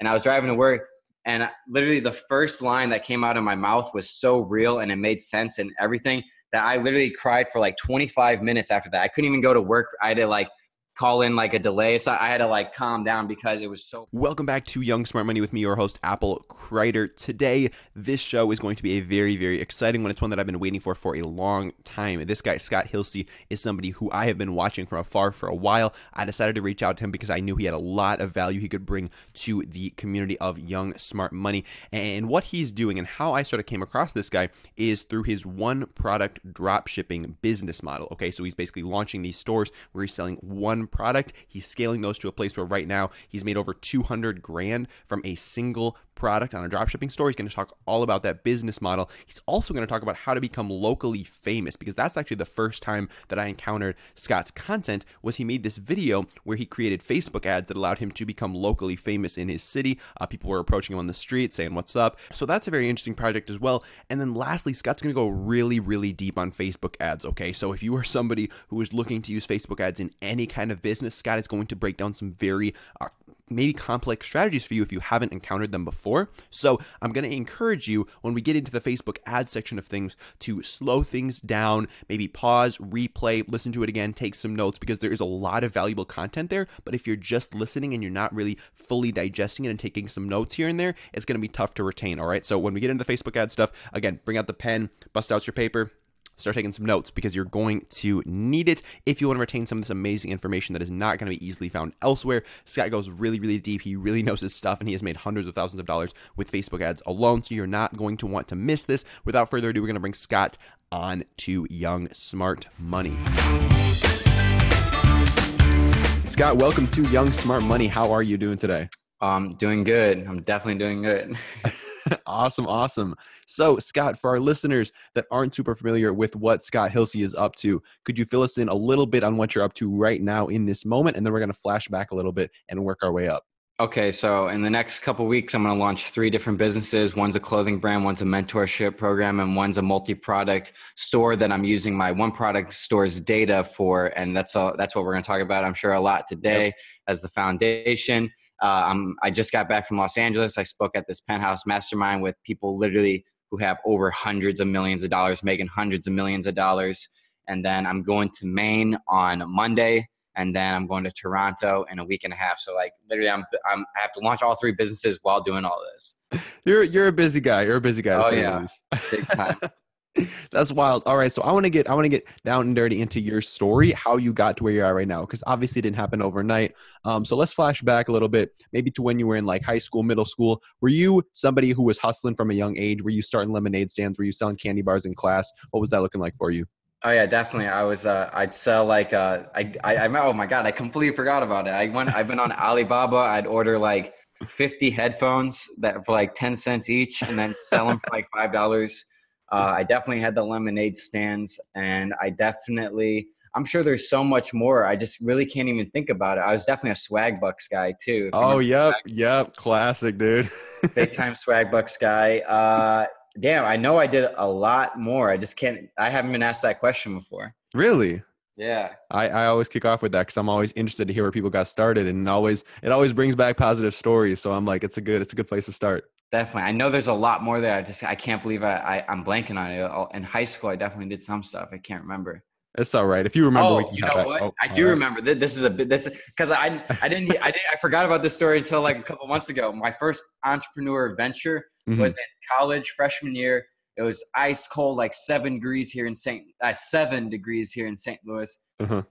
and I was driving to work, and literally the first line that came out of my mouth was so real and it made sense and everything that I literally cried for like 25 minutes after that. I couldn't even go to work. I had to like call in like a delay. So I had to like calm down because it was so. Welcome back to Young Smart Money with me, your host, Apple Crider. Today, this show is going to be a very, very exciting one. It's one that I've been waiting for a long time. This guy, Scott Hilse, is somebody who I have been watching from afar for a while. I decided to reach out to him because I knew he had a lot of value he could bring to the community of Young Smart Money. And what he's doing and how I sort of came across this guy is through his one product dropshipping business model. Okay, so he's basically launching these stores where he's selling one product. He's scaling those to a place where right now he's made over 200 grand from a single product on a dropshipping store. He's going to talk all about that business model. He's also going to talk about how to become locally famous, because that's actually the first time that I encountered Scott's content. Was he made this video where he created Facebook ads that allowed him to become locally famous in his city. People were approaching him on the street saying what's up. So that's a very interesting project as well. And then lastly, Scott's going to go really deep on Facebook ads. Okay, so if you are somebody who is looking to use Facebook ads in any kind of business, Scott is going to break down some very maybe complex strategies for you if you haven't encountered them before. So I'm going to encourage you, when we get into the Facebook ads section of things, to slow things down, maybe pause, replay, listen to it again, take some notes, because there is a lot of valuable content there. But if you're just listening and you're not really fully digesting it and taking some notes here and there, it's going to be tough to retain. All right. So when we get into the Facebook ad stuff, again, bring out the pen, bust out your paper, start taking some notes, because you're going to need it if you want to retain some of this amazing information that is not going to be easily found elsewhere. Scott goes really deep. He really knows his stuff, and he has made hundreds of thousands of dollars with Facebook ads alone. So you're not going to want to miss this. Without further ado, we're going to bring Scott on to Young Smart Money. Scott, welcome to Young Smart Money. How are you doing today? Doing good. I'm definitely doing good. Awesome. So, Scott, for our listeners that aren't super familiar with what Scott Hilse is up to, could you fill us in a little bit on what you're up to right now in this moment? And then we're going to flash back a little bit and work our way up. Okay, so in the next couple of weeks, I'm going to launch 3 different businesses. One's a clothing brand, one's a mentorship program, and one's a multi-product store that I'm using my one product store's data for. And that's what we're going to talk about, I'm sure, a lot today as the foundation. I just got back from Los Angeles. I spoke at this penthouse mastermind with people literally who have over hundreds of millions of dollars, making hundreds of millions of dollars. And then I'm going to Maine on Monday, and then I'm going to Toronto in a week and a half. So like literally I have to launch all 3 businesses while doing all this. You're a busy guy. You're a busy guy. Oh yeah, big time. That's wild. All right. So I want to get down and dirty into your story, how you got to where you are right now, because obviously it didn't happen overnight. So let's flash back a little bit, maybe to when you were in like high school, middle school. Were you somebody who was hustling from a young age? Were you starting lemonade stands? Were you selling candy bars in class? What was that looking like for you? Oh yeah, definitely. I was, I'd sell like, oh my God, I completely forgot about it. I've been on Alibaba. I'd order like 50 headphones that for like 10 cents each, and then sell them for like $5. I definitely had the lemonade stands, and I'm sure there's so much more. I just really can't even think about it. I was definitely a Swag Bucks guy too. Oh, yep. Classic, dude. Big time Swag Bucks guy. Damn, I know I did a lot more. I haven't been asked that question before. Really? Yeah. I always kick off with that because I'm always interested to hear where people got started, and it always brings back positive stories. So I'm like, it's a good place to start. Definitely. I know there's a lot more there. I can't believe I'm blanking on it. In high school, I definitely did some stuff. I can't remember. It's all right. If you remember, you know what? I do remember. This is because I forgot about this story until like a couple months ago. My first entrepreneur venture was in college, freshman year. It was ice cold, like 7 degrees here in St. Louis. And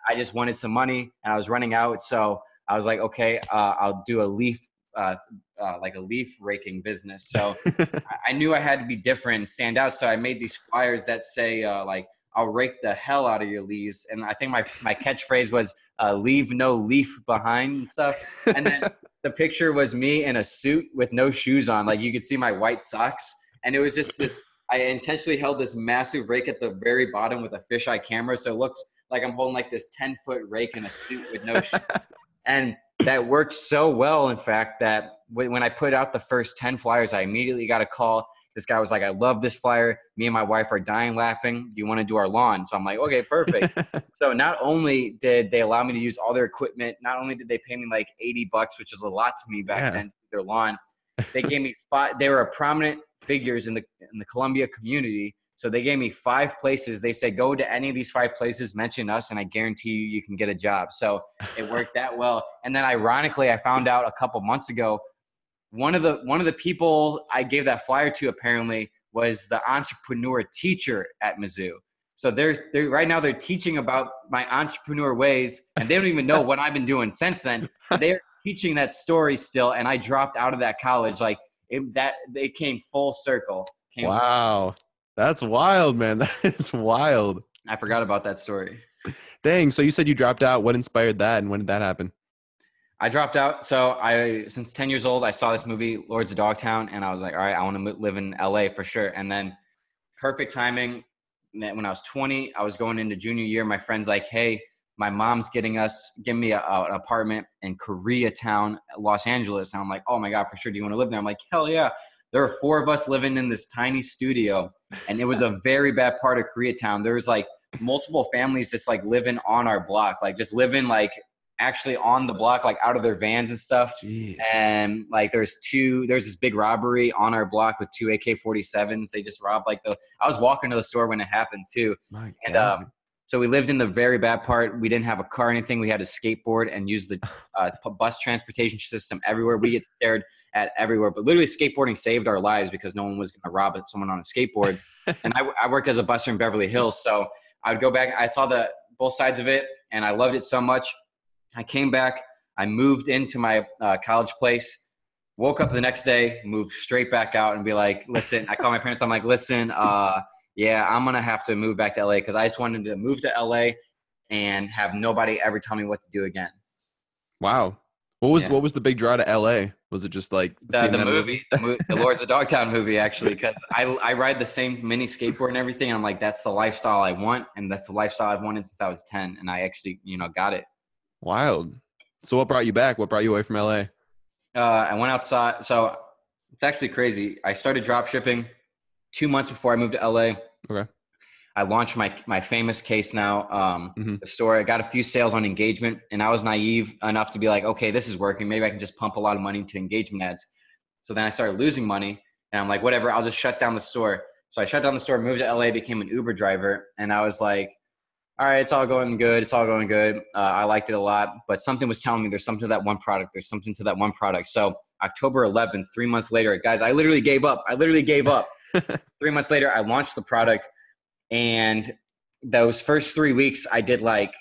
I just wanted some money, and I was running out. So I was like, okay, I'll do a leaf raking business. So I knew I had to be different and stand out. So I made these flyers that say like, I'll rake the hell out of your leaves. And I think my catchphrase was leave no leaf behind and stuff. And then the picture was me in a suit with no shoes on. Like you could see my white socks. And it was just this, I intentionally held this massive rake at the very bottom with a fisheye camera. So it looked like I'm holding like this 10-foot rake in a suit with no shoes. And that worked so well, in fact, that when I put out the first 10 flyers, I immediately got a call. This guy was like, I love this flyer. Me and my wife are dying laughing. Do you want to do our lawn? So I'm like, okay, perfect. So not only did they allow me to use all their equipment, not only did they pay me like $80, which was a lot to me back then, their lawn. They gave me 5. They were prominent figures in the Columbia community. So they gave me 5 places. They said, go to any of these 5 places, mention us, and I guarantee you can get a job. So it worked that well. And then ironically, I found out a couple months ago, one of the people I gave that flyer to apparently was the entrepreneur teacher at Mizzou. So they're right now they're teaching about my entrepreneur ways, and they don't even know what I've been doing since then. They're teaching that story still, and I dropped out of that college. Like they came full circle. Wow. That's wild, man. That is wild. I forgot about that story. Dang. So you said you dropped out. What inspired that, and when did that happen? I dropped out. So since 10 years old, I saw this movie, Lords of Dogtown, and I was like, all right, I want to live in LA for sure. And then perfect timing. When I was 20, I was going into junior year. My friend's like, hey, my mom's giving me an apartment in Koreatown, Los Angeles. And I'm like, oh my God, for sure. Do you want to live there? I'm like, hell yeah. There were 4 of us living in this tiny studio, and it was a very bad part of Koreatown. There was like multiple families just like living on our block, like just living like actually on the block, like out of their vans and stuff. Jeez. And like there's this big robbery on our block with 2 AK-47s. They just robbed I was walking to the store when it happened too. My and God. so we lived in the very bad part. We didn't have a car or anything. We had to skateboard and use the bus transportation system everywhere. We get stared at everywhere, but literally skateboarding saved our lives because no one was going to rob someone on a skateboard. And I worked as a busser in Beverly Hills. So I would go back. I saw both sides of it, and I loved it so much. I came back. I moved into my college place, woke up the next day, moved straight back out and be like, listen, I called my parents. I'm like, listen, yeah, I'm going to have to move back to LA because I just wanted to move to LA and have nobody ever tell me what to do again. Wow. What was the big draw to LA? Was it just like the movie, the Lords of Dogtown movie, actually, because I ride the same mini skateboard and everything. And I'm like, that's the lifestyle I want. And that's the lifestyle I've wanted since I was 10. And I actually, got it. Wild. So what brought you back? What brought you away from LA? I went outside. So it's actually crazy. I started dropshipping 2 months before I moved to LA. Okay. I launched my famous case now, the store. I got a few sales on engagement, and I was naive enough to be like, okay, this is working. Maybe I can just pump a lot of money into engagement ads. So then I started losing money, and I'm like, whatever, I'll just shut down the store. So I shut down the store, moved to LA, became an Uber driver, and I was like, all right, it's all going good. It's all going good. I liked it a lot, but something was telling me there's something to that one product. There's something to that one product. So October 11th, 3 months later, guys, I literally gave up. 3 months later, I launched the product. And those first 3 weeks, I did like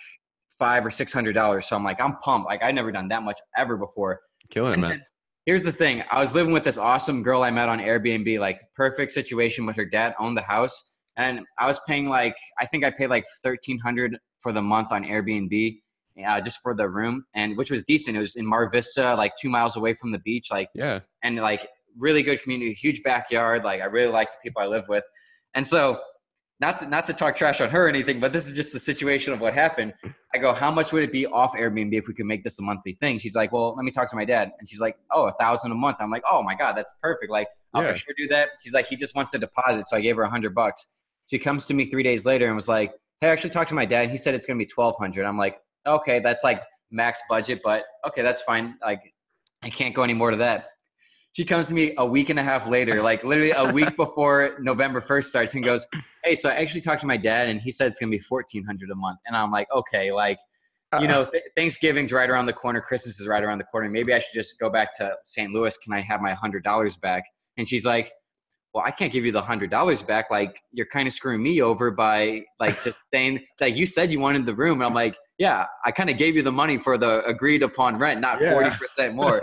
$500 or $600. So I'm like, I'm pumped. Like I'd never done that much ever before. Killing it, man. Here's the thing. I was living with this awesome girl I met on Airbnb, like perfect situation with her dad owned the house. And I was paying I think I paid like $1,300 for the month on Airbnb, just for the room, and which was decent. It was in Mar Vista, like 2 miles away from the beach. Yeah. And like really good community, huge backyard. Like I really like the people I live with. And so not to talk trash on her or anything, but this is just the situation of what happened. I go, how much would it be off Airbnb if we could make this a monthly thing? She's like, well, let me talk to my dad. And she's like, oh, $1,000 a month. I'm like, oh my God, that's perfect. Like, I'll for sure do that. She's like, he just wants a deposit. So I gave her $100. She comes to me 3 days later and was like, hey, I actually talked to my dad. He said it's going to be $1,200. I'm like, okay, that's like max budget, but okay, that's fine. Like, I can't go any more to that. She comes to me a week and a half later, like literally a week before November 1st starts, and goes, hey, so I actually talked to my dad and he said it's going to be $1,400 a month. And I'm like, okay, like, Thanksgiving's right around the corner. Christmas is right around the corner. Maybe I should just go back to St. Louis. Can I have my $100 back? And she's like, well, I can't give you the $100 back. Like, you're kind of screwing me over by like just saying, like, you said you wanted the room. And I'm like, yeah, I kind of gave you the money for the agreed upon rent, not 40% more.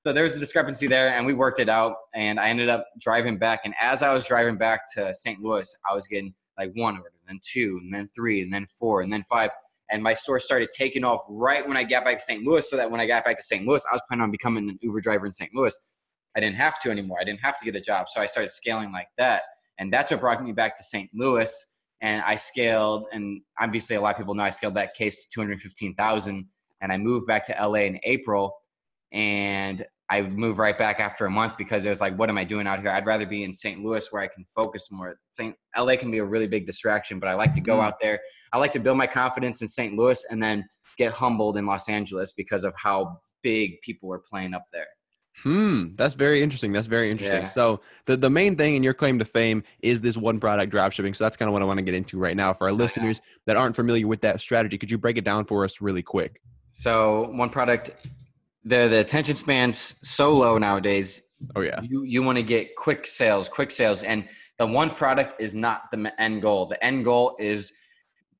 So there's a discrepancy there, and we worked it out, and I ended up driving back. And as I was driving back to St. Louis, I was getting like 1 order, then 2, and then 3, and then 4, and then 5. And my store started taking off right when I got back to St. Louis, so that when I got back to St. Louis, I was planning on becoming an Uber driver in St. Louis. I didn't have to anymore. I didn't have to get a job. So I started scaling like that. And that's what brought me back to St. Louis. And I scaled, and obviously a lot of people know I scaled that case to 215,000. And I moved back to LA in April. And I moved right back after a month because it was like, what am I doing out here? I'd rather be in St. Louis where I can focus more. LA can be a really big distraction, but I like to go out there. I like to build my confidence in St. Louis and then get humbled in Los Angeles because of how big people are playing up there. That's very interesting. That's very interesting. Yeah. So the main thing in your claim to fame is this one product dropshipping. So that's kind of what I want to get into right now. For our listeners that aren't familiar with that strategy, could you break it down for us really quick? So one product, the attention span's so low nowadays. Oh yeah. You want to get quick sales, and the one product is not the end goal. The end goal is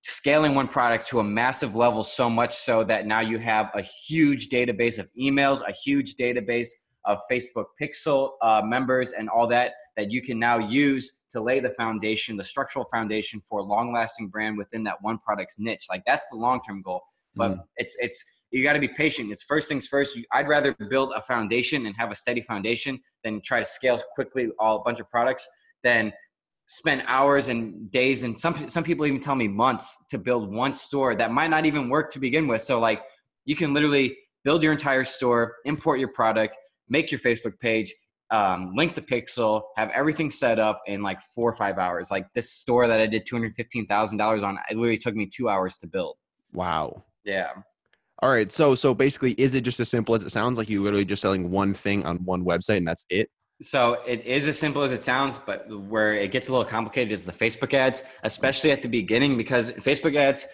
scaling one product to a massive level, so much so that now you have a huge database of emails, a huge database of Facebook Pixel members, and all that you can now use to lay the foundation, the structural foundation for a long-lasting brand within that one product's niche. Like that's the long-term goal. But it's you got to be patient. It's first things first. I'd rather build a foundation and have a steady foundation than try to scale quickly a bunch of products than spend hours and days, and some people even tell me months to build one store that might not even work to begin with. So like you can literally build your entire store, import your product, make your Facebook page, link the pixel, have everything set up in like 4 or 5 hours. Like this store that I did $215,000 on, it literally took me 2 hours to build. Wow. Yeah. All right. So basically, is it just as simple as it sounds? Like you literally just selling one thing on one website and that's it? So it is as simple as it sounds, but where it gets a little complicated is the Facebook ads, especially at the beginning, because Facebook ads,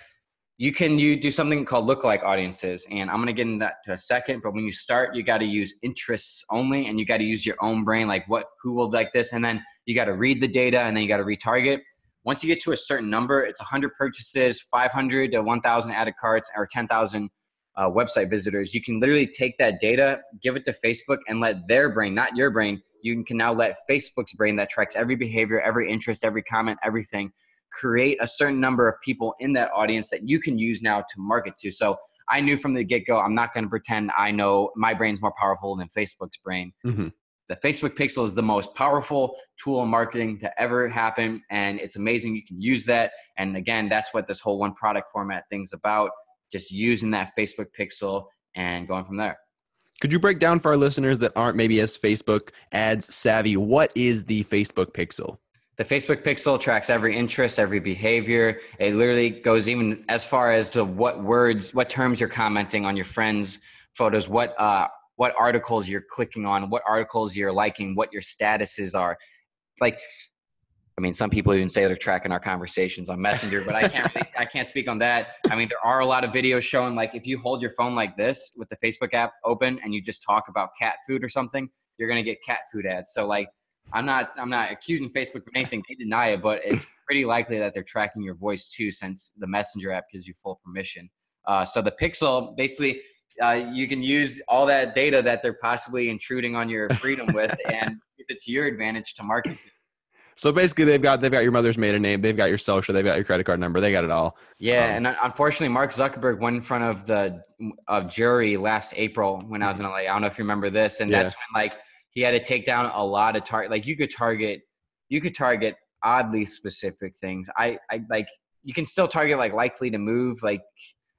you do something called lookalike audiences. And I'm going to get into that to a second. But when you start, you got to use interests only, and you got to use your own brain, like who will like this? And then you got to read the data, and then you got to retarget. Once you get to a certain number, it's 100 purchases, 500 to 1,000 added carts, or 10,000 website visitors. You can literally take that data, give it to Facebook, and let their brain, not your brain, you can now let Facebook's brain that tracks every behavior, every interest, every comment, everything, create a certain number of people in that audience that you can use now to market to. So I knew from the get-go, I'm not going to pretend I know my brain's more powerful than Facebook's brain. Mm-hmm. The Facebook Pixel is the most powerful tool in marketing to ever happen, and it's amazing. You can use that. And again, that's what this whole one product format thing's about, just using that Facebook Pixel and going from there. Could you break down for our listeners that aren't maybe as Facebook ads savvy, what is the Facebook Pixel? The Facebook Pixel tracks every interest, every behavior. It literally goes even as far as to what words, what terms you're commenting on your friends' photos, what articles you're clicking on, what articles you're liking, what your statuses are. Like, I mean, some people even say they're tracking our conversations on Messenger, but I can't speak on that. I mean, there are a lot of videos showing, like, if you hold your phone like this with the Facebook app open and you just talk about cat food or something, you're going to get cat food ads. So like, I'm not accusing Facebook of anything. They deny it, but it's pretty likely that they're tracking your voice too, since the Messenger app gives you full permission. So the Pixel, basically, you can use all that data that they're possibly intruding on your freedom with and use it to your advantage to market to. So basically, they've got your mother's maiden name, they've got your social, they've got your credit card number, they got it all. Yeah, and unfortunately, Mark Zuckerberg went in front of the jury last April when I was in LA. I don't know if you remember this, and that's when like he had to take down a lot of like you could target oddly specific things. I like you can still target like likely to move, like,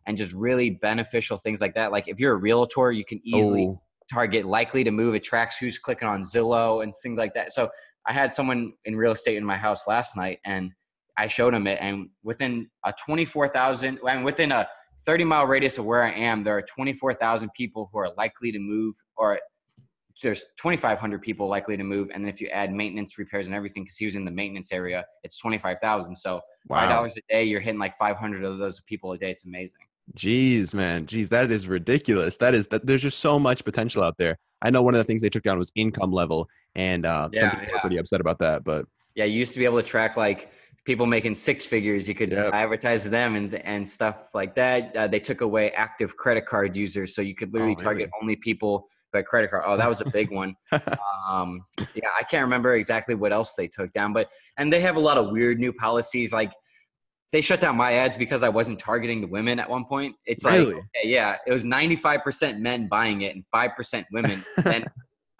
and just really beneficial things like that. Like if you're a realtor, you can easily target likely to move. It tracks who's clicking on Zillow and things like that. So I had someone in real estate in my house last night, and I showed him it. And within a 24,000, and within a 30-mile radius of where I am, there are 24,000 people who are likely to move, or there's 2,500 people likely to move. And then if you add maintenance, repairs, and everything, because he was in the maintenance area, it's 25,000. So $5 a day, you're hitting like 500 of those people a day. It's amazing. Jeez, man. Jeez, that is ridiculous. There's just so much potential out there. I know one of the things they took down was income level, and some people were pretty upset about that. But yeah, you used to be able to track like people making six figures. You could advertise to them and stuff like that. They took away active credit card users, so you could literally target only people who had credit card. Oh, that was a big one. Yeah, I can't remember exactly what else they took down, and they have a lot of weird new policies. Like they shut down my ads because I wasn't targeting the women at one point. It's like, okay, yeah, it was 95% men buying it and 5% women. And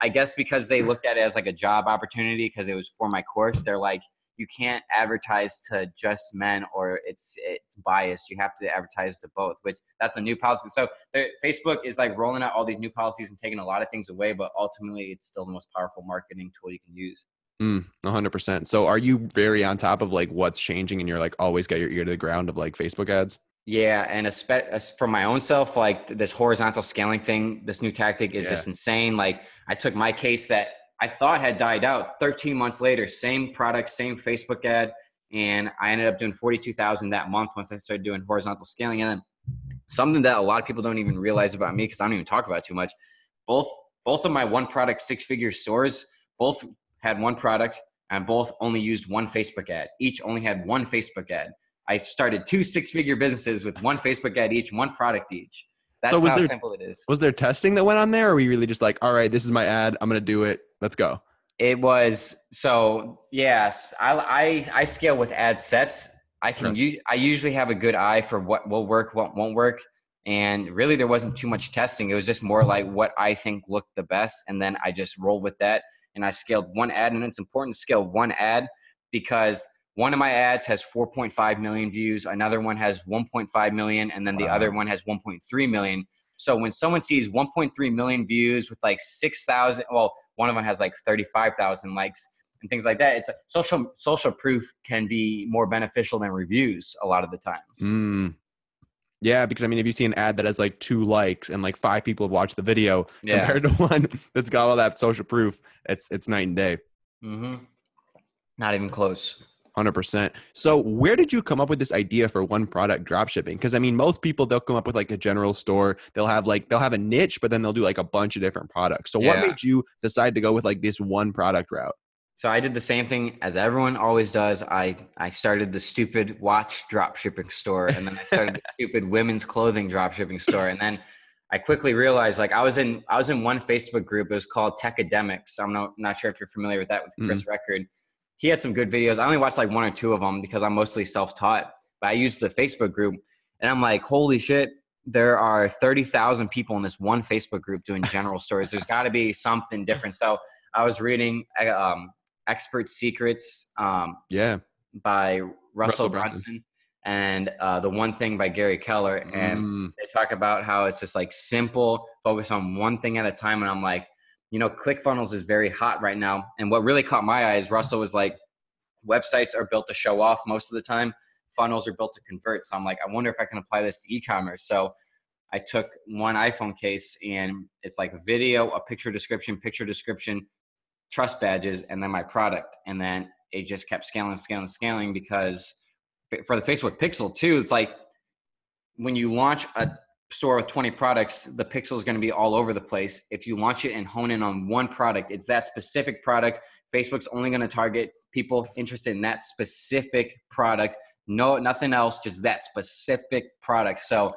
I guess because they looked at it as like a job opportunity because it was for my course, they're like, you can't advertise to just men or it's biased. You have to advertise to both, which that's a new policy. So Facebook is like rolling out all these new policies and taking a lot of things away, but ultimately it's still the most powerful marketing tool you can use. 100%. So are you very on top of like what's changing and you're like always got your ear to the ground of like Facebook ads? Yeah, and for my own self, like this horizontal scaling thing, this new tactic is Yeah. just insane. Like I took my case that I thought had died out 13 months later, same product, same Facebook ad, and I ended up doing 42,000 that month once I started doing horizontal scaling. And then something that a lot of people don't even realize about me, because I don't even talk about it too much. Both both of my one product 6-figure stores both had one product and both only used one Facebook ad. Each only had one Facebook ad. I started 2 6-figure businesses with one Facebook ad each, one product each. So That's how simple it is. was there testing that went on there, or were you really just like, all right, this is my ad, I'm gonna do it, let's go? It was so yes. I scale with ad sets. Okay. I usually have a good eye for what will work, what won't work, and really there wasn't too much testing. It was just more like what I think looked the best, and then I just rolled with that. And I scaled one ad, and it's important to scale one ad because one of my ads has 4.5 million views, another one has 1.5 million, and then the other Wow. one has 1.3 million. So when someone sees 1.3 million views with like 6,000, well, one of them has like 35,000 likes and things like that. It's a social proof can be more beneficial than reviews a lot of the times. Mm. Yeah, because I mean, if you see an ad that has like 2 likes and like 5 people have watched the video Yeah. compared to one that's got all that social proof, it's night and day. Mm-hmm. Not even close. 100%. So where did you come up with this idea for one product drop shipping? Because I mean, most people, they'll come up with like a general store. They'll have a niche, but then they'll do like a bunch of different products. So what Yeah. made you decide to go with like this one product route? So I did the same thing as everyone always does. I started the stupid watch drop shipping store, and then I started the stupid women's clothing drop shipping store, and then I quickly realized like I was in one Facebook group. It was called Tech Academics. Not sure if you're familiar with that with Mm, Chris Record. He had some good videos. I only watched like 1 or 2 of them because I'm mostly self-taught. But I used the Facebook group, and I'm like, holy shit! There are 30,000 people in this one Facebook group doing general stores. There's got to be something different. So I was reading Expert Secrets yeah. by Russell Russell Brunson. Brunson and The One Thing by Gary Keller. And Mm, they talk about how it's just like simple, focus on one thing at a time. And I'm like, ClickFunnels is very hot right now. And what really caught my eye is Russell was like, websites are built to show off most of the time. Funnels are built to convert. So I'm like, I wonder if I can apply this to e-commerce. So I took one iPhone case and it's like video, a picture description, trust badges, and then my product. And then it just kept scaling because for the Facebook pixel too, it's like when you launch a store with 20 products, the pixel is going to be all over the place. If you launch it and hone in on one product, it's that specific product. Facebook's only going to target people interested in that specific product. No, nothing else, just that specific product. So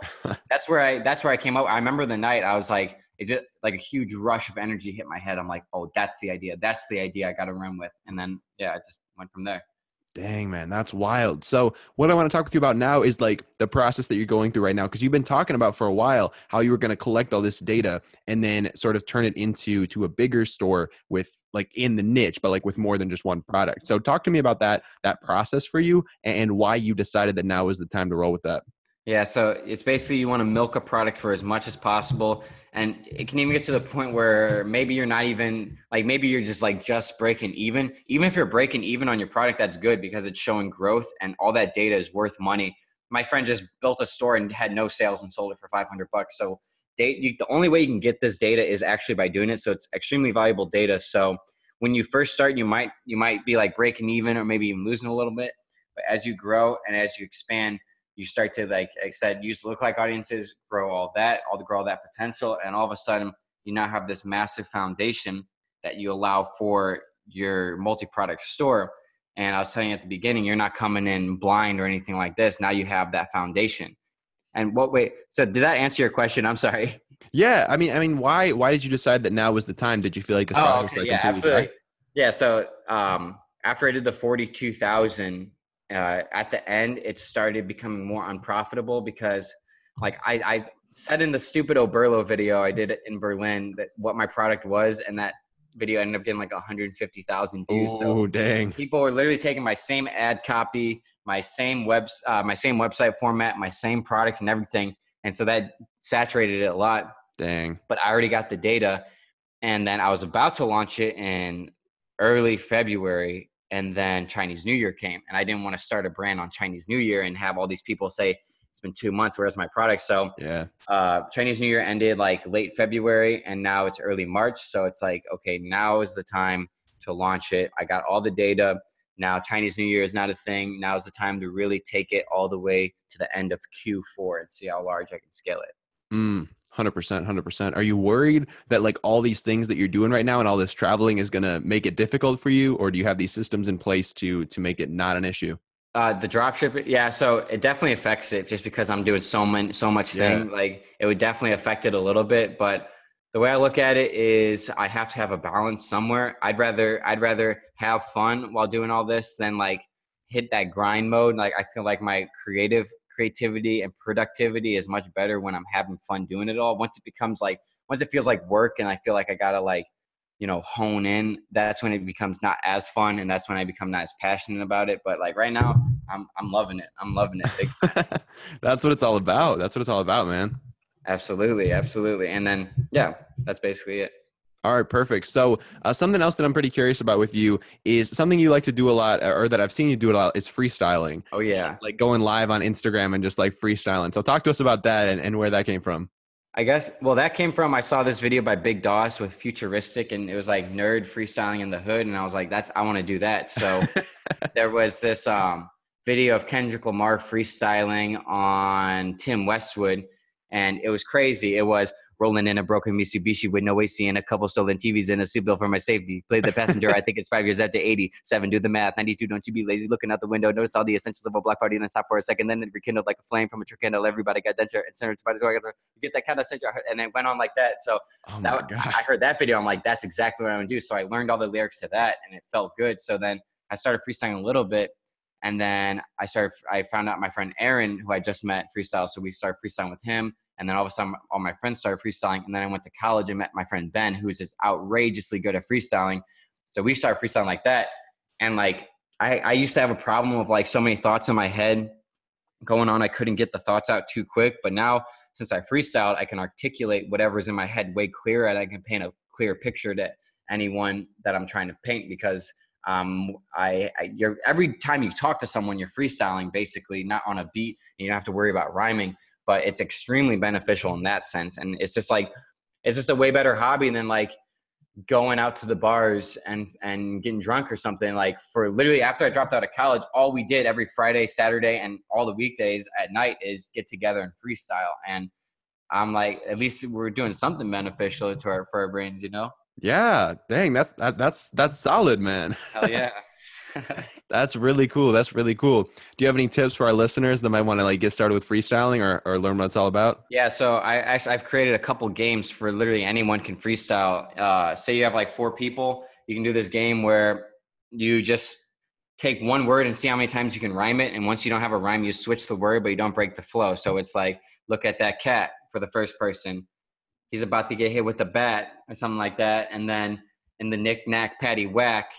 that's where I came up. I remember the night I was like, is it like a huge rush of energy hit my head? I'm like, oh, that's the idea. That's the idea I got to run with. And then, yeah, I just went from there. dang, man, that's wild. So what I want to talk with you about now is like the process that you're going through right now, because you've been talking about for a while how you were going to collect all this data and then sort of turn it into a bigger store with like in the niche, but like with more than just one product. So talk to me about that process for you and why you decided that now is the time to roll with that. Yeah, so it's basically you want to milk a product for as much as possible. And it can even get to the point where maybe you're not even like, maybe you're just like just breaking even. Even if you're breaking even on your product, that's good because it's showing growth and all that data is worth money. My friend just built a store and had no sales and sold it for $500. So the only way you can get this data is actually by doing it. So it's extremely valuable data. So when you first start, you might be like breaking even or maybe even losing a little bit. But as you grow and as you expand, you start to, like I said, use lookalike audiences, grow all that potential. And all of a sudden you now have this massive foundation that you allow for your multi-product store. And I was telling you at the beginning, you're not coming in blind or anything like this. Now you have that foundation. And so did that answer your question? I'm sorry. Yeah, I mean, why did you decide that now was the time? Did you feel like the stock Oh, was okay. like Yeah, completely dry? absolutely. Yeah. So after I did the 42,000, at the end, it started becoming more unprofitable because like I said in the stupid Oberlo video I did in Berlin that what my product was, and that video ended up getting like 150,000 views. So Oh, dang. people were literally taking my same ad copy, my same website format, my same product and everything. And so that saturated it a lot, Dang. but I already got the data. And then I was about to launch it in early February, and then Chinese New Year came, and I didn't want to start a brand on Chinese New Year and have all these people say, it's been 2 months. Where's my product? So Yeah. Chinese New Year ended like late February, and now it's early March. So it's like, okay, now is the time to launch it. I got all the data. Now Chinese New Year is not a thing. Now is the time to really take it all the way to the end of Q4 and see how large I can scale it. 100%, 100%. Are you worried that like all these things that you're doing right now and all this traveling is going to make it difficult for you? Or do you have these systems in place to make it not an issue? The dropship, yeah. So it definitely affects it just because I'm doing so much Yeah. thing. Like it would definitely affect it a little bit. But the way I look at it is I have to have a balance somewhere. I'd rather have fun while doing all this than like hit that grind mode. Like I feel like my creativity and productivity is much better when I'm having fun doing it all. Once it feels like work and I feel like I gotta like, hone in, that's when it becomes not as fun, and that's when I become not as passionate about it. But like right now, I'm loving it. I'm loving it big time. That's what it's all about. That's what it's all about, man. Absolutely, absolutely. And then yeah, that's basically it. All right, perfect. So something else that I'm pretty curious about with you is something you like to do a lot, or that I've seen you do a lot, is freestyling. Oh yeah. Like going live on Instagram and just like freestyling. So talk to us about that and where that came from. I guess, well, that came from, I saw this video by Big Doss with Futuristic, and it was like nerd freestyling in the hood. And I was like, I want to do that. So there was this video of Kendrick Lamar freestyling on Tim Westwood, and it was crazy. It was rolling in a broken Mitsubishi with no AC and a couple stolen TVs and a seatbelt for my safety. Played the passenger. I think it's 5 years after 87. Do the math. 92. Don't you be lazy. Looking out the window. Notice all the essentials of a block party and then stop for a second. Then it rekindled like a flame from a tree candle. Everybody got denture and center. You get that kind of center. And it went on like that. So Oh my God. I heard that video. I'm like, that's exactly what I want to do. So I learned all the lyrics to that, and it felt good. So then I started freestyling a little bit. And then I found out my friend Aaron, who I just met, freestyle. So we started freestyling with him. And then all of a sudden, all my friends started freestyling. And then I went to college and met my friend Ben, who's just outrageously good at freestyling. So we started freestyling like that. And like, I used to have a problem with like so many thoughts in my head going on. I couldn't get the thoughts out too quick. But now, since I freestyled, I can articulate whatever's in my head way clearer, and I can paint a clear picture to anyone that I'm trying to paint, because every time you talk to someone, you're freestyling basically, not on a beat, and you don't have to worry about rhyming. But it's extremely beneficial in that sense. And it's just a way better hobby than like going out to the bars and getting drunk or something. Like for literally after I dropped out of college, all we did every Friday, Saturday, and all the weekdays at night is get together and freestyle. And I'm like, at least we're doing something beneficial for our brains, Yeah, dang, that's solid, man. Hell yeah. That's really cool. That's really cool. Do you have any tips for our listeners that might want to like get started with freestyling or learn what it's all about? Yeah, so I've created a couple games for literally anyone can freestyle. Say you have like 4 people, you can do this game where you just take one word and see how many times you can rhyme it. And once you don't have a rhyme, you switch the word, but you don't break the flow. So it's like, look at that cat for the first person. He's about to get hit with a bat or something like that. And then in the knick-knack, patty whack,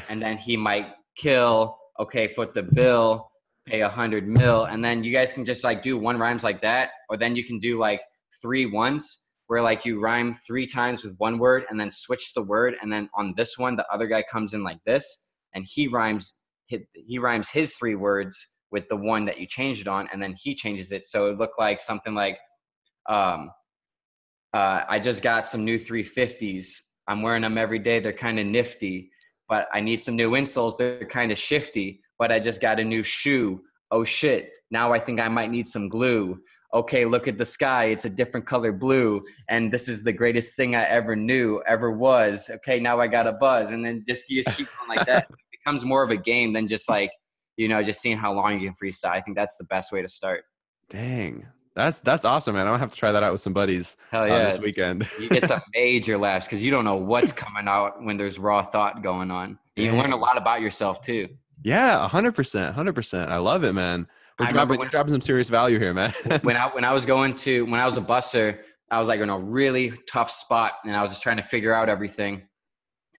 and then he might kill, okay, foot the bill, pay 100 mil. And then you guys can just like do one rhymes like that. Or then you can do like 3 ones where like you rhyme 3 times with one word and then switch the word. And then on this one, the other guy comes in like this, and he rhymes his 3 words with the one that you changed it on. And then he changes it. So it looked like something like, I just got some new 350s. I'm wearing them every day. They're kind of nifty, but I need some new insoles. They're kind of shifty, but I just got a new shoe. Oh shit. Now I think I might need some glue. Okay, look at the sky. It's a different color blue. And this is the greatest thing I ever was. Okay, now I got a buzz. And then you just keep going like that. It becomes more of a game than just like, just seeing how long you can freestyle. I think that's the best way to start. Dang. That's awesome, man. I'm gonna have to try that out with some buddies. Hell yeah, this weekend. You get some major laughs because you don't know what's coming out when there's raw thought going on. You learn a lot about yourself too. Yeah, 100%. I love it, man. We're dropping some serious value here, man. when I was a busser, I was like in a really tough spot, and I was just trying to figure out everything.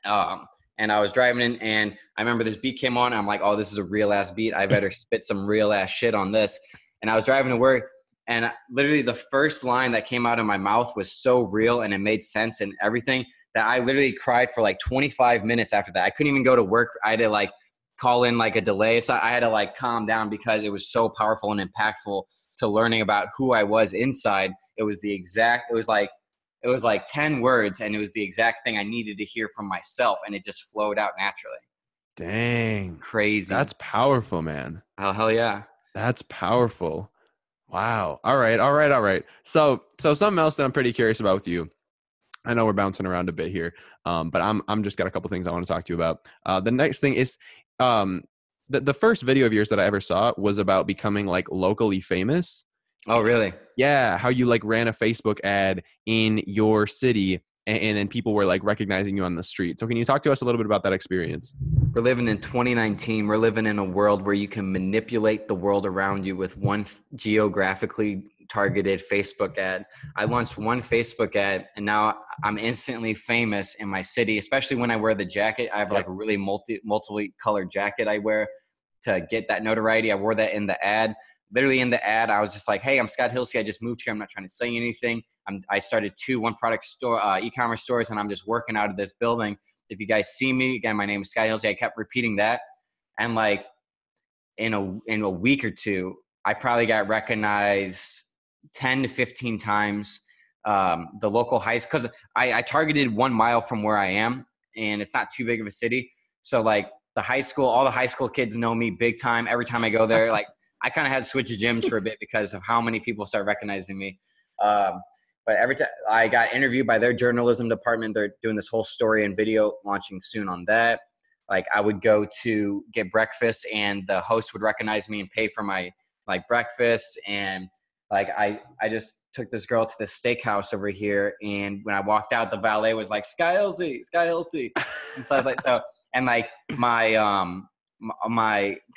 And I was driving in, and I remember this beat came on. And I'm like, oh, this is a real ass beat. I better spit some real ass shit on this. And I was driving to work. And literally the first line that came out of my mouth was so real, and it made sense and everything, that I literally cried for like 25 minutes after that. I couldn't even go to work. I had to like call in like a delay. So I had to like calm down because it was so powerful and impactful. to learning about who I was inside, it was like 10 words, and it was the exact thing I needed to hear from myself, and it just flowed out naturally. Dang. Crazy. That's powerful, man. Oh, hell yeah. That's powerful. Wow. All right. All right. All right. So something else that I'm pretty curious about with you. I know we're bouncing around a bit here, but I'm just got a couple things I want to talk to you about. The next thing is, the first video of yours that I ever saw was about becoming like locally famous. Oh, really? Yeah, how you like ran a Facebook ad in your city, and then people were like recognizing you on the street. So can you talk to us a little bit about that experience? We're living in 2019. We're living in a world where you can manipulate the world around you with one geographically targeted Facebook ad. I launched one Facebook ad, and now I'm instantly famous in my city, especially when I wear the jacket. I have like a really multiple colored jacket I wear to get that notoriety. I wore that in the ad. Literally in the ad, I was just like, hey, I'm Scott Hilse. I just moved here. I'm not trying to sell you anything. I started 2 one-product store e-commerce stores, and I'm just working out of this building. If you guys see me, again, my name is Scott Hilse. I kept repeating that. And like in a week or two, I probably got recognized 10 to 15 times. The local high school, because I targeted 1 mile from where I am, and it's not too big of a city. So like all the high school kids know me big time. Every time I go there, like I kind of had to switch gyms for a bit because of how many people start recognizing me. But every time I got interviewed by their journalism department, they're doing this whole story and video launching soon on that. Like I would go to get breakfast, and the host would recognize me and pay for my like breakfast. And like I just took this girl to the steakhouse over here, and when I walked out, the valet was like, Sky Hilse, and stuff like so. And like my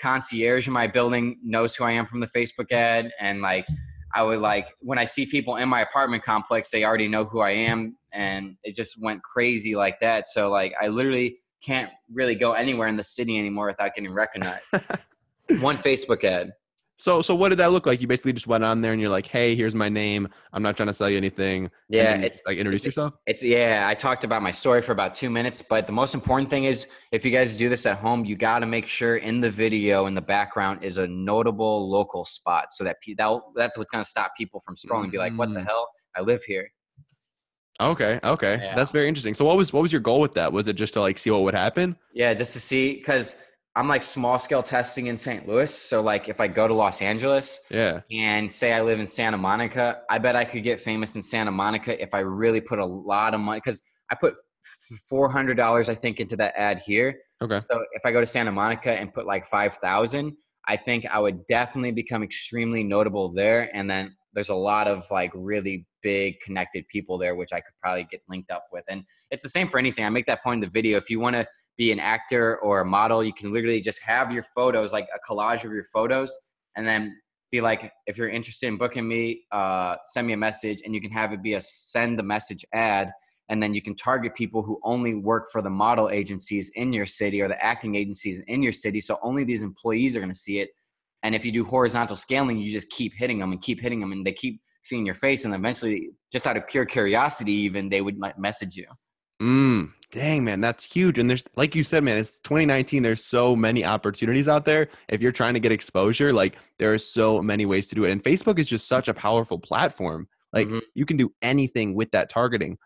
concierge in my building knows who I am from the Facebook ad, and like I would like when I see people in my apartment complex, they already know who I am, and it just went crazy like that. So like I literally can't really go anywhere in the city anymore without getting recognized. One Facebook ad. So what did that look like? You basically just went on there and you're like, hey, here's my name. I'm not trying to sell you anything. Yeah, and then you just, like introduce yourself. I talked about my story for about 2 minutes, but the most important thing is if you guys do this at home, you got to make sure in the video in the background is a notable local spot, so that that's what's going to stop people from scrolling and be like, what the hell? I live here. Okay. Yeah. That's very interesting. So what was your goal with that? Was it just to like see what would happen? Yeah, just to see, because I'm like small scale testing in St. Louis. So like if I go to Los Angeles and say I live in Santa Monica, I bet I could get famous in Santa Monica if I really put a lot of money, because I put $400, I think, into that ad here. Okay. So if I go to Santa Monica and put like 5,000, I think I would definitely become extremely notable there. And then there's a lot of like really big connected people there, which I could probably get linked up with. And it's the same for anything. I make that point in the video. If you want to be an actor or a model, you can literally just have your photos, like a collage of your photos, and then be like, if you're interested in booking me, send me a message, and you can have it be a send the message ad. And then you can target people who only work for the model agencies in your city or the acting agencies in your city. So only these employees are going to see it. And if you do horizontal scaling, you just keep hitting them, and they keep seeing your face. And eventually, just out of pure curiosity, even they would like message you. Dang, man, that's huge. And there's, like you said, man, it's 2019. There's so many opportunities out there. If you're trying to get exposure, like there are so many ways to do it. And Facebook is just such a powerful platform. Like you can do anything with that targeting.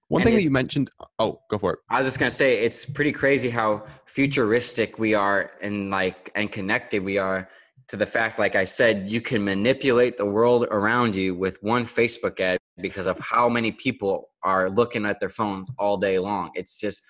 One thing that you mentioned, oh, go for it. I was just going to say, it's pretty crazy how futuristic we are and connected we are to the fact, like I said, you can manipulate the world around you with one Facebook ad because of how many people are looking at their phones all day long. It's just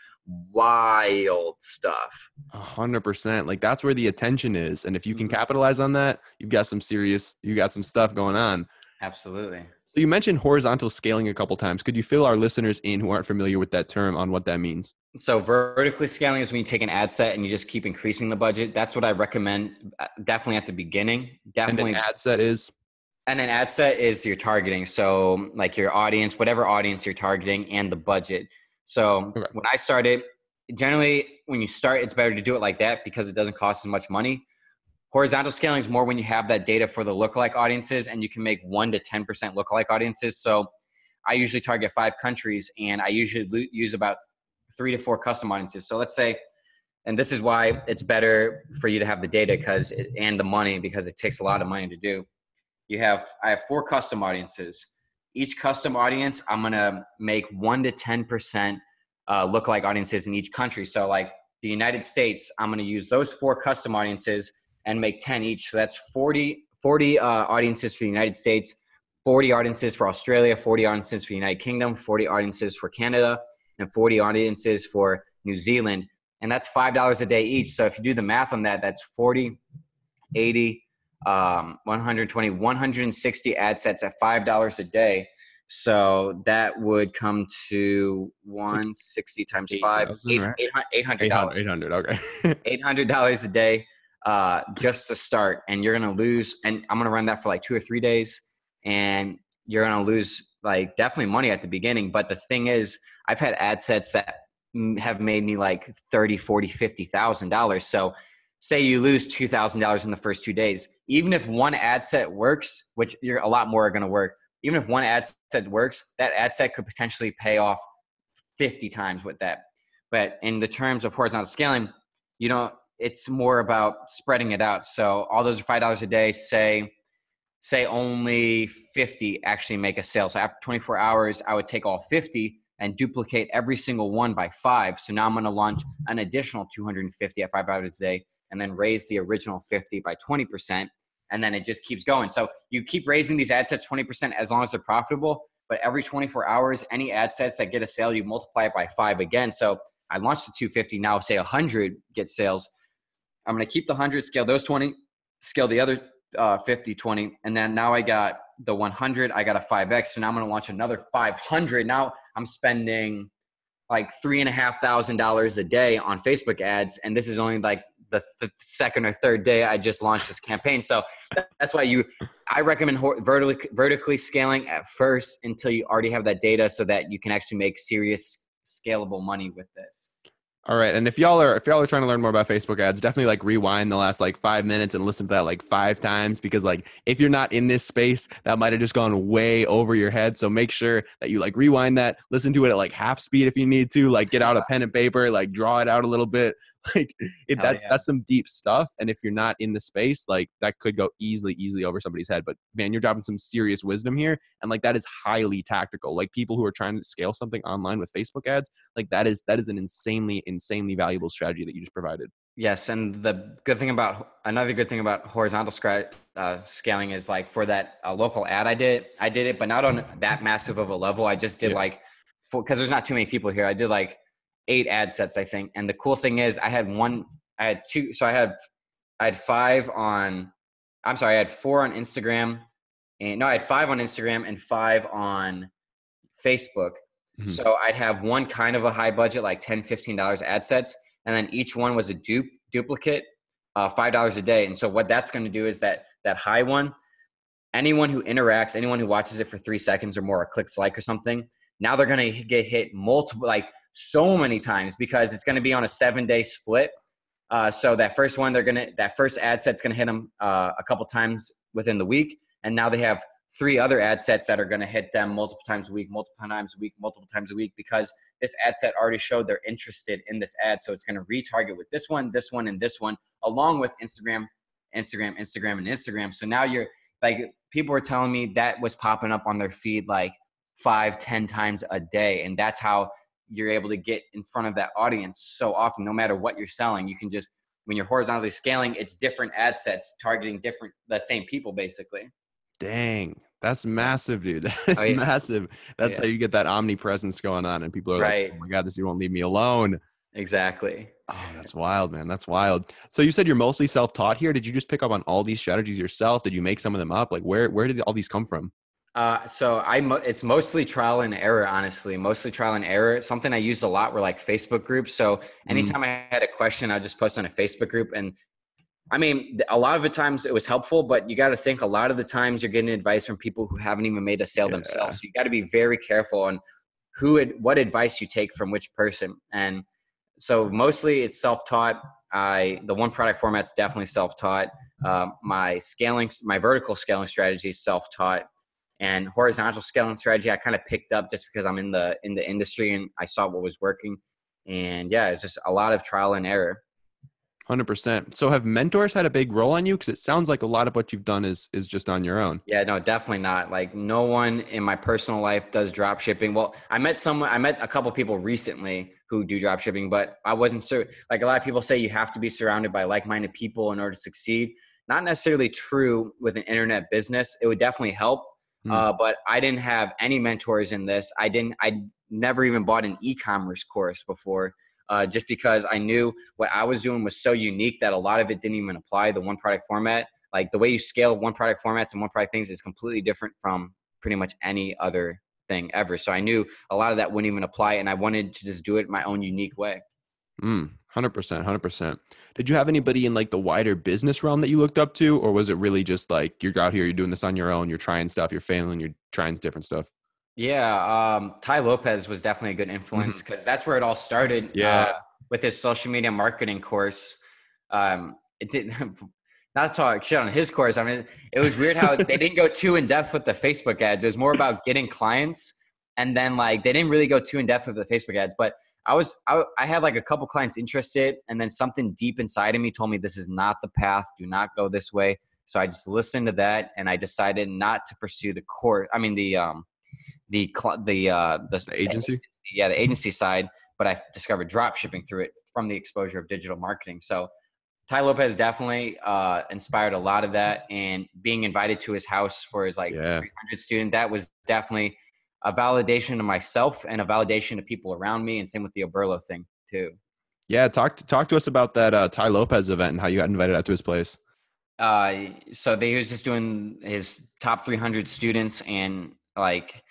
wild stuff. 100%. Like that's where the attention is. And if you can capitalize on that, you got some stuff going on. Absolutely. So you mentioned horizontal scaling a couple times. Could you fill our listeners in who aren't familiar with that term on what that means? So vertically scaling is when you take an ad set and you just keep increasing the budget. That's what I recommend. Definitely at the beginning. Definitely. And an ad set is? And an ad set is your targeting. So like your audience, whatever audience you're targeting, and the budget. So when I started, generally when you start, it's better to do it like that because it doesn't cost as much money. Horizontal scaling is more when you have that data for the lookalike audiences, and you can make 1 to 10% lookalike audiences. So I usually target 5 countries, and I usually use about 3 to 4 custom audiences. So let's say, and this is why it's better for you to have the data and the money, because it takes a lot of money to do. I have 4 custom audiences. Each custom audience, I'm going to make 1 to 10% lookalike audiences in each country. So like the United States, I'm going to use those 4 custom audiences and make 10 each. So that's 40 audiences for the United States, 40 audiences for Australia, 40 audiences for the United Kingdom, 40 audiences for Canada, and 40 audiences for New Zealand. And that's $5 a day each. So if you do the math on that, that's 40, 80, 120, 160 ad sets at $5 a day. So that would come to 160 times 5, $800. $800, okay. $800 a day just to start. And you're going to lose, and I'm going to run that for like 2 or 3 days. And you're going to lose like definitely money at the beginning. But the thing is, I've had ad sets that have made me like $30, $40, $50,000. So say you lose $2,000 in the first 2 days, even if one ad set works, which a lot more are going to work, even if one ad set works, that ad set could potentially pay off 50 times with that. But in the terms of horizontal scaling, it's more about spreading it out. So all those are $5 a day, say only 50 actually make a sale. So after 24 hours, I would take all 50 and duplicate every single one by 5. So now I'm going to launch an additional 250 at $5 a day, and then raise the original 50 by 20%. And then it just keeps going. So you keep raising these ad sets 20% as long as they're profitable. But every 24 hours, any ad sets that get a sale, you multiply it by 5 again. So I launched the 250. Now say 100 get sales. I'm going to keep the 100, scale those 20, scale the other 50, 20. And then now I got the 100. I got a 5X. So now I'm going to launch another 500. Now I'm spending like $3,500 a day on Facebook ads. And this is only like the second or third day I just launched this campaign. So that's why I recommend vertically scaling at first until you already have that data so that you can actually make serious scalable money with this. All right. And if y'all are trying to learn more about Facebook ads, definitely like rewind the last like 5 minutes and listen to that like 5 times, because like if you're not in this space, that might have just gone way over your head. So make sure that you like rewind that, listen to it at like half speed if you need to, like get out a pen and paper, like draw it out a little bit. Like that's some deep stuff. And if you're not in the space, like that could go easily over somebody's head. But man, you're dropping some serious wisdom here. And like that is highly tactical. Like people who are trying to scale something online with Facebook ads, like that is an insanely valuable strategy that you just provided. Yes. And another good thing about horizontal scaling is like for that local ad I did it, but not on that massive of a level. I just did because there's not too many people here. I did like 8 ad sets, I think. And the cool thing is I had 4 on Instagram, and I had 5 on Instagram and 5 on Facebook. Mm-hmm. So I'd have one kind of a high budget, like $10, $15 ad sets. And then each one was a duplicate, $5 a day. And so what that's going to do is that high one, anyone who interacts, anyone who watches it for 3 seconds or more, or clicks like or something, now they're going to get hit multiple, like so many times, because it's going to be on a 7-day split. So that first one, that first ad set's going to hit them a couple times within the week. And now they have 3 other ad sets that are going to hit them multiple times a week, because this ad set already showed they're interested in this ad. So it's going to retarget with this one, and this one, along with Instagram. So now you're like, people were telling me that was popping up on their feed like 5-10 times a day. And that's how you're able to get in front of that audience so often. No matter what you're selling, you can just, when you're horizontally scaling, it's different ad sets targeting the same people basically. Dang, that's massive, dude. That's massive. That's how you get that omnipresence going on, and people are like, oh my God, this dude won't leave me alone. Exactly. Oh, that's wild, man. That's wild. So you said you're mostly self-taught here. Did you just pick up on all these strategies yourself? Did you make some of them up? Like where did all these come from? So it's mostly trial and error, honestly, Something I used a lot were like Facebook groups. So anytime I had a question, I'd just post on a Facebook group. And I mean, a lot of the times it was helpful, but you got to think a lot of the times you're getting advice from people who haven't even made a sale themselves. So you got to be very careful on what advice you take from which person. And so mostly it's self-taught. The one product format's definitely self-taught. My vertical scaling strategy is self-taught. And horizontal scaling strategy, I kind of picked up just because I'm in the industry and I saw what was working. And yeah, it's just a lot of trial and error. 100%. So have mentors had a big role on you? Because it sounds like a lot of what you've done is just on your own. Yeah, no, definitely not. Like no one in my personal life does drop shipping. Well, I met a couple people recently who do drop shipping, but I wasn't sure. Like a lot of people say you have to be surrounded by like-minded people in order to succeed. Not necessarily true with an internet business. It would definitely help. Mm. But I didn't have any mentors in this. I never even bought an e-commerce course before. Just because I knew what I was doing was so unique that a lot of it didn't even apply the one product format. Like the way you scale one product formats and one product things is completely different from pretty much any other thing ever. So I knew a lot of that wouldn't even apply, and I wanted to just do it my own unique way. 100%, 100%. Did you have anybody in like the wider business realm that you looked up to, or was it really just like you're out here, you're doing this on your own, you're trying stuff, you're failing, you're trying different stuff? Yeah, Ty Lopez was definitely a good influence because that's where it all started. Yeah. With his social media marketing course. It didn't. Not to talk shit on his course. I mean, it was weird how they didn't go too in depth with the Facebook ads. It was more about getting clients, and then like they didn't really go too in depth with the Facebook ads. But I had like a couple clients interested, and then something deep inside of me told me this is not the path. Do not go this way. So I just listened to that, and I decided not to pursue the course. I mean the agency. Yeah, the agency side. But I discovered drop shipping through it from the exposure of digital marketing. So Ty Lopez definitely inspired a lot of that, and being invited to his house for his 300 student, that was definitely a validation to myself and a validation to people around me, and same with the Oberlo thing too. Yeah, talk to us about that Ty Lopez event and how you got invited out to his place. So he was just doing his top 300 students, and like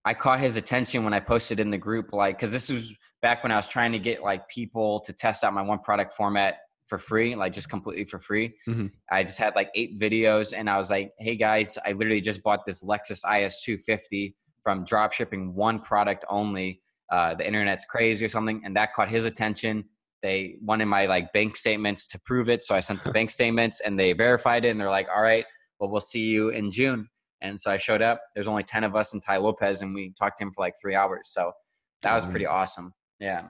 I caught his attention when I posted in the group, like, because this was back when I was trying to get like people to test out my one product format for free, like just completely for free. Mm-hmm. I just had like 8 videos, and I was like, hey guys, I literally just bought this Lexus IS 250 from dropshipping one product only. The internet's crazy or something. And that caught his attention. They wanted my like bank statements to prove it. So I sent the bank statements, and they verified it, and they're like, all right, well, we'll see you in June. And so I showed up. There's only 10 of us and Ty Lopez, and we talked to him for like 3 hours. So that was pretty awesome. Yeah.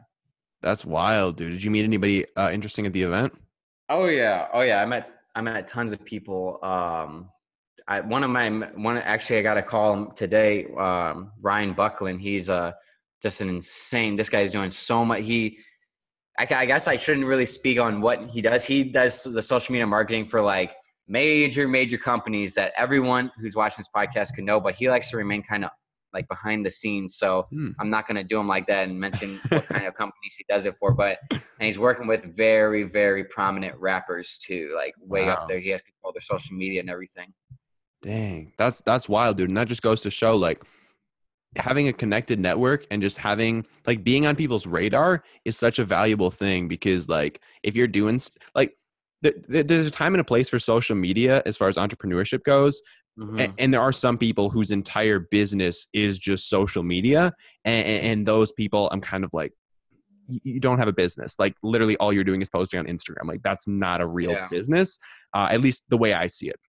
That's wild, dude. Did you meet anybody interesting at the event? Oh yeah. I met tons of people. I got a call today. Ryan Buckland. He's just an insane. This guy's doing so much. I guess I shouldn't really speak on what he does. He does the social media marketing for like major companies that everyone who's watching this podcast could know, but he likes to remain kind of like behind the scenes. So I'm not going to do him like that and mention what kind of companies he does it for, and he's working with very, very prominent rappers too, like way up there. He has control of their social media and everything. Dang, that's wild, dude. And that just goes to show like having a connected network and just having like being on people's radar is such a valuable thing, because like if you're doing like there's a time and a place for social media as far as entrepreneurship goes. And there are some people whose entire business is just social media. And those people, I'm kind of like, you don't have a business. Like literally all you're doing is posting on Instagram. Like that's not a real business, at least the way I see it.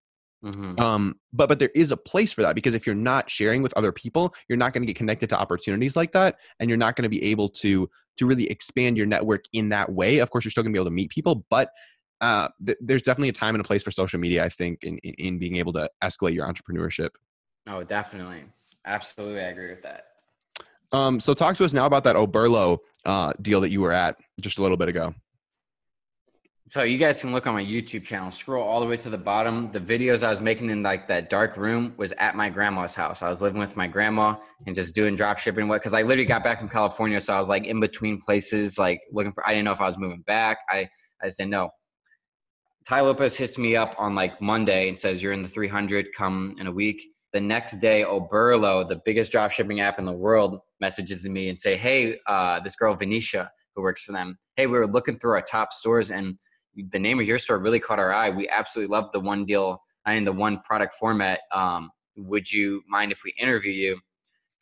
But there is a place for that, because if you're not sharing with other people, you're not going to get connected to opportunities like that. And you're not going to be able to really expand your network in that way. Of course, you're still going to be able to meet people, but there's definitely a time and a place for social media, I think, in being able to escalate your entrepreneurship. Oh, definitely. Absolutely. I agree with that. So talk to us now about that Oberlo deal that you were at just a little bit ago. So you guys can look on my YouTube channel, scroll all the way to the bottom. The videos I was making in like that dark room was at my grandma's house. I was living with my grandma and just doing drop shipping. Cause I literally got back from California. So I was like in between places, like I didn't know if I was moving back. I said, no. Ty Lopez hits me up on like Monday and says, you're in the 300, come in a week. The next day, Oberlo, the biggest drop shipping app in the world, messages me and say, hey, this girl, Venetia, who works for them. Hey, we were looking through our top stores and the name of your store really caught our eye. We absolutely love the one deal and the one product format. Would you mind if we interview you?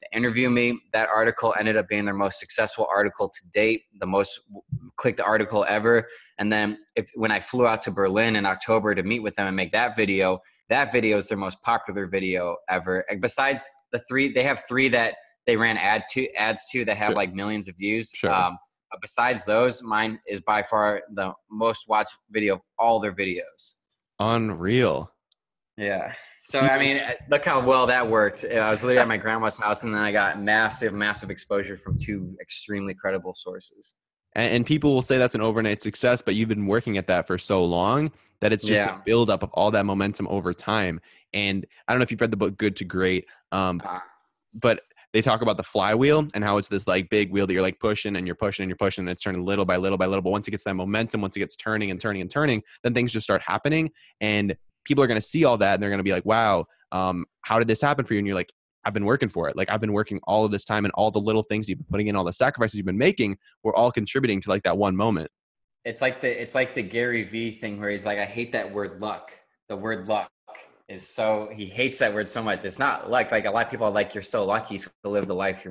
They interview me. That article ended up being their most successful article to date, the most clicked article ever. And then when I flew out to Berlin in October to meet with them and make that video is their most popular video ever. And besides the 3, they have 3 that they ran ads to that have like millions of views. Sure. besides those, mine is by far the most watched video of all their videos. Unreal. Yeah. So, See, I mean, look how well that worked. I was literally at my grandma's house, and then I got massive exposure from two extremely credible sources. and people will say that's an overnight success, but you've been working at that for so long that it's just a Yeah. buildup of all that momentum over time. And I don't know if you've read the book Good to Great, Uh, but they talk about the flywheel and how it's this like big wheel that you're like pushing and you're pushing and you're pushing and it's turning little by little by little. But once it gets that momentum, once it gets turning and turning and turning, then things just start happening. And people are going to see all that and they're going to be like, wow, how did this happen for you? And you're like, I've been working for it. Like I've been working all of this time, and all the little things you've been putting in, all the sacrifices you've been making were all contributing to like that one moment. it's like the Gary V thing where he's like, I hate that word luck. The word luck is so, he hates that word so much. It's not luck. Like a lot of people are like, you're so lucky to live the life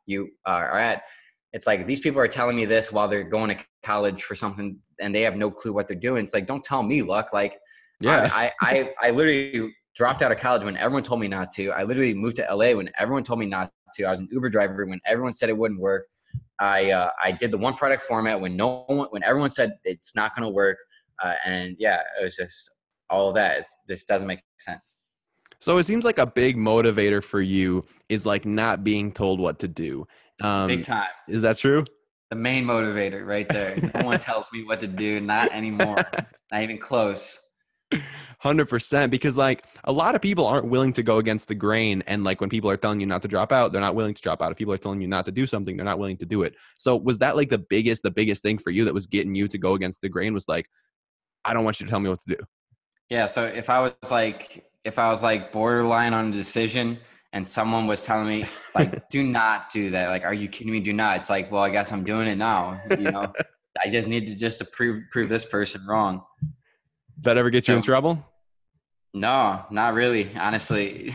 you are at. It's like, these people are telling me this while they're going to college for something and they have no clue what they're doing. It's like, don't tell me luck. Like Yeah. I literally dropped out of college when everyone told me not to. I literally moved to LA when everyone told me not to. I was an Uber driver when everyone said it wouldn't work. I did the one product format when everyone said it's not going to work. And yeah, it was just all of that. This doesn't make sense. So it seems like a big motivator for you is like not being told what to do. Big time. Is that true? The main motivator right there. No one tells me what to do. Not anymore. Not even close. 100%, because like a lot of people aren't willing to go against the grain, and like when people are telling you not to drop out, they're not willing to drop out. If people are telling you not to do something, they're not willing to do it. So was that like the biggest thing for you that was getting you to go against the grain, was like, I don't want you to tell me what to do? Yeah. So if I was like borderline on a decision and someone was telling me like, do not do that. Like, are you kidding me? Do not. It's like, well, I guess I'm doing it now. I just need to prove this person wrong. That ever get you in trouble? No, not really, honestly.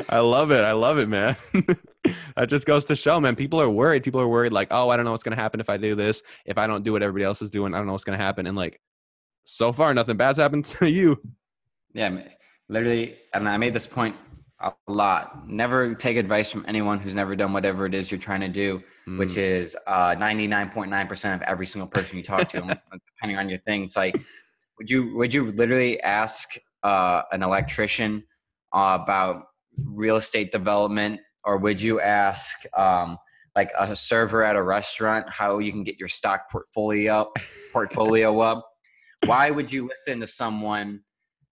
I love it, man. That just goes to show, man, people are worried. People are worried like, oh, I don't know what's going to happen if I do this. If I don't do what everybody else is doing, I don't know what's going to happen. And like, so far, nothing bad's happened to you. Yeah, literally. And I made this point a lot. Never take advice from anyone who's never done whatever it is you're trying to do, which is 99.9% of every single person you talk to, depending on your thing. It's like, would you literally ask an electrician about real estate development, or would you ask like a server at a restaurant how you can get your stock portfolio up? Why would you listen to someone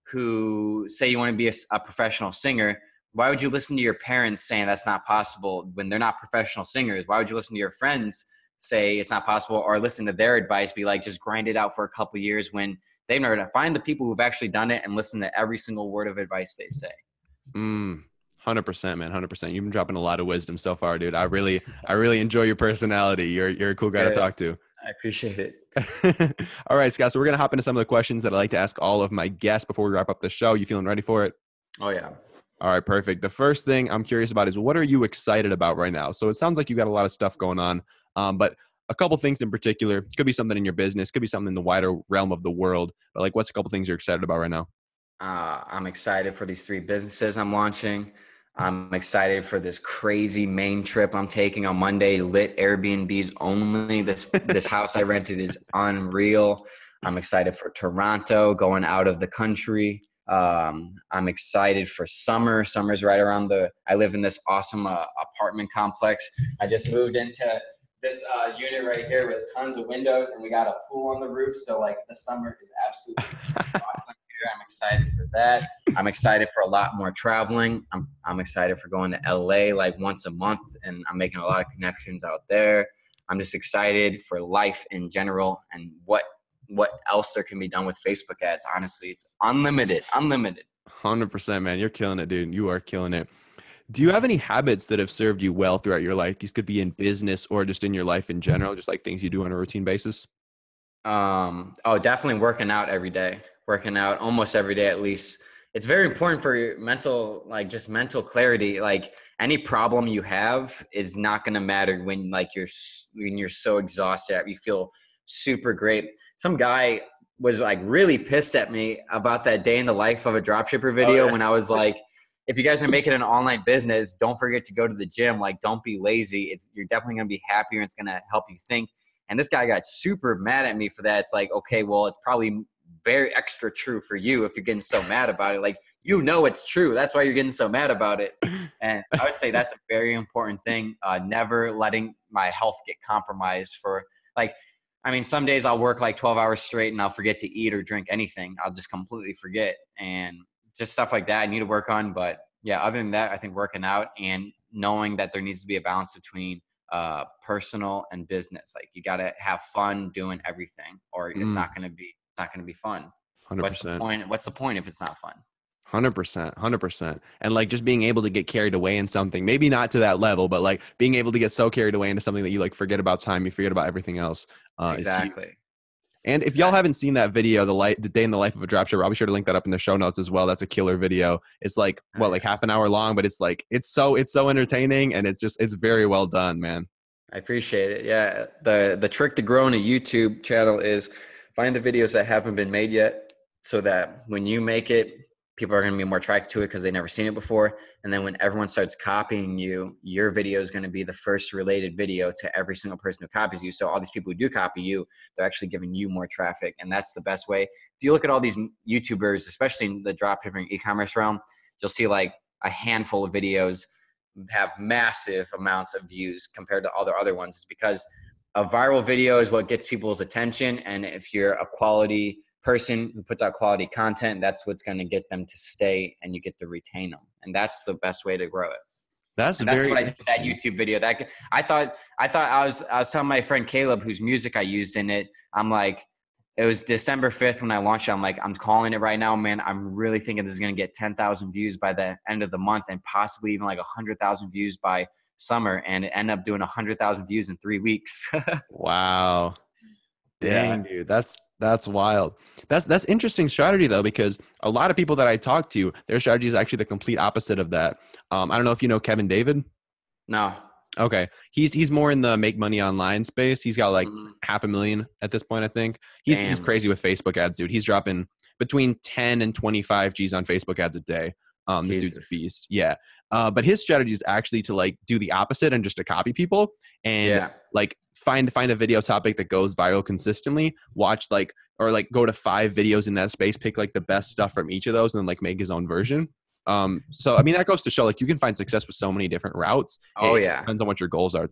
who say you want to be a professional singer? Why would you listen to your parents saying that's not possible when they're not professional singers? Why would you listen to your friends say it's not possible, or listen to their advice, be like, just grind it out for a couple of years, when they've never done it? Find the people who've actually done it and listen to every single word of advice they say. 100%, man. 100%. You've been dropping a lot of wisdom so far, dude. I really enjoy your personality. You're a cool guy to talk to. I appreciate it. All right, Scott. So we're going to hop into some of the questions that I like to ask all of my guests before we wrap up the show. You feeling ready for it? Oh, yeah. All right, perfect. The first thing I'm curious about is, what are you excited about right now? So it sounds like you got a lot of stuff going on, but a couple things in particular. Could be something in your business, could be something in the wider realm of the world. But like, what's a couple things you're excited about right now? I'm excited for these 3 businesses I'm launching. I'm excited for this crazy Maine trip I'm taking on Monday, lit Airbnbs only. This house I rented is unreal. I'm excited for Toronto, going out of the country. I'm excited for summer. Summer's right around I live in this awesome apartment complex. I just moved into this unit right here with tons of windows, and we got a pool on the roof. So like, the summer is absolutely awesome here. I'm excited for that. I'm excited for a lot more traveling. I'm excited for going to LA like once a month, and I'm making a lot of connections out there. I'm just excited for life in general, and what else there can be done with Facebook ads. Honestly, it's unlimited. 100%, man. You're killing it, dude. You are killing it. Do you have any habits that have served you well throughout your life? These could be in business or just in your life in general, just like things you do on a routine basis. Definitely working out every day. Working out almost every day at least. It's very important for your mental, like just mental clarity. Like, any problem you have is not going to matter when you're so exhausted. You feel super great. Some guy was like really pissed at me about that day in the life of a dropshipper video when I was like, if you guys are making an online business, don't forget to go to the gym. Like, don't be lazy. You're definitely going to be happier. And it's going to help you think. And this guy got super mad at me for that. It's like, okay, well, it's probably very extra true for you if you're getting so mad about it. Like, it's true. That's why you're getting so mad about it. And I would say that's a very important thing. Never letting my health get compromised for like, I mean, some days I'll work like 12 hours straight and I'll forget to eat or drink anything. I'll just completely forget. And just stuff like that I need to work on. But yeah, other than that, I think working out and knowing that there needs to be a balance between personal and business. Like, you got to have fun doing everything, or it's not going to be fun. 100%. What's the point if it's not fun? 100%. And like, just being able to get carried away in something, maybe not to that level, but like being able to get so carried away into something that you like forget about time, you forget about everything else. Exactly. And if y'all haven't seen that video, the day in the life of a dropshipper, I'll be sure to link that up in the show notes as well. That's a killer video. It's like like half an hour long, but it's like it's so entertaining, and it's very well done, man. I appreciate it. Yeah, the trick to growing a YouTube channel is find the videos that haven't been made yet, so that when you make it, people are going to be more attracted to it because they've never seen it before. And then when everyone starts copying you, your video is going to be the first related video to every single person who copies you. So all these people who do copy you, they're actually giving you more traffic. And that's the best way. If you look at all these YouTubers, especially in the dropshipping e-commerce realm, you'll see like a handful of videos have massive amounts of views compared to all the other ones. It's because a viral video is what gets people's attention. And if you're a quality person who puts out quality content, that's what's going to get them to stay, and you get to retain them. And that's the best way to grow it. That's what I did with that YouTube video. That I thought I was telling my friend Caleb, whose music I used in it. I'm like, it was December 5th when I launched it. I'm like, I'm calling it right now, man. I'm really thinking this is going to get 10,000 views by the end of the month, and possibly even like 100,000 views by summer. And it ended up doing 100,000 views in 3 weeks. Wow. Dang, dude. That's wild. That's interesting strategy though, because a lot of people that I talk to, their strategy is actually the complete opposite of that. I don't know if you know Kevin David. No. Okay. He's more in the make money online space. He's got like 500,000 at this point, I think. He's crazy with Facebook ads, dude. He's dropping between 10 and 25 G's on Facebook ads a day. This dude's a beast. Yeah. But his strategy is actually to like do the opposite and just to copy people and like find a video topic that goes viral consistently, watch like, or like go to 5 videos in that space, pick like the best stuff from each of those, and then like make his own version. So I mean, that goes to show like you can find success with so many different routes. It depends on what your goals are.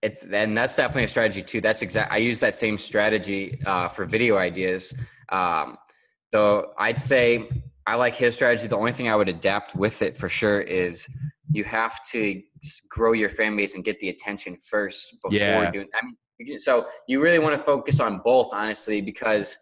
And that's definitely a strategy too. I use that same strategy for video ideas. Though I'd say I like his strategy. The only thing I would adapt with it for sure is you have to grow your fan base and get the attention first before doing. I mean, so you really want to focus on both, honestly, because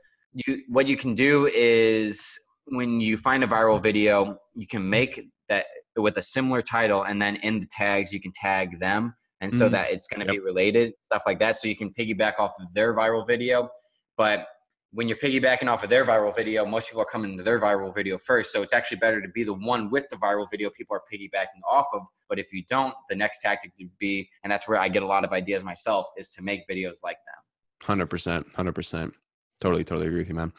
what you can do is when you find a viral video, you can make that with a similar title, and then in the tags you can tag them, and so that it's going to be related, stuff like that. So you can piggyback off of their viral video, but when you're piggybacking off of their viral video, most people are coming to their viral video first. So it's actually better to be the one with the viral video people are piggybacking off of. But if you don't, the next tactic would be, and that's where I get a lot of ideas myself, is to make videos like them. 100%. Totally agree with you, man.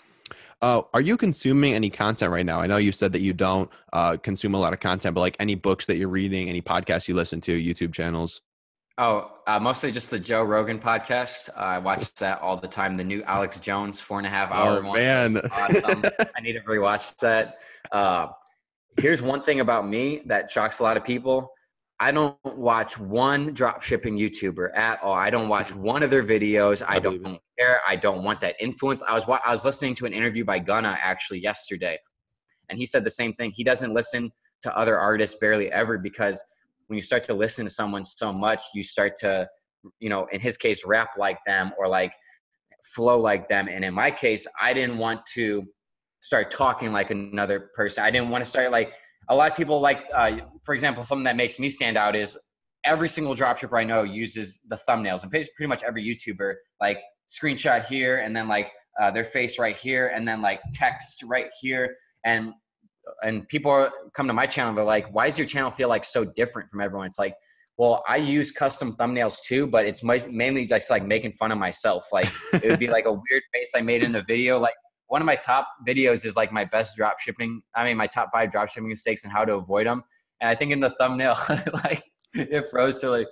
Are you consuming any content right now? I know you said that you don't consume a lot of content, but like any books that you're reading, any podcasts you listen to, YouTube channels? Mostly just the Joe Rogan podcast. I watch that all the time. The new Alex Jones 4.5 hour one. Man. Awesome. I need to rewatch that. Here's one thing about me that shocks a lot of people. I don't watch one dropshipping YouTuber at all. I don't watch one of their videos. I don't care. I don't want that influence. I was listening to an interview by Gunna actually yesterday, and he said the same thing. He doesn't listen to other artists barely ever, because when you start to listen to someone so much, you start to, in his case, rap like them or like flow like them. And in my case, I didn't want to start talking like another person. I didn't want to start like a lot of people like, for example, something that makes me stand out is every single dropshipper I know uses the thumbnails, and pretty much every YouTuber, like screenshot here and then like their face right here and then like text right here. And people come to my channel, they're like, why does your channel feel like so different from everyone? It's like, well, I use custom thumbnails too, but it's mainly just like making fun of myself. Like it would be like a weird face I made in a video, like, one of my top videos is like my best drop shipping. I mean, my top 5 drop shipping mistakes and how to avoid them. And I think in the thumbnail, like it froze to like,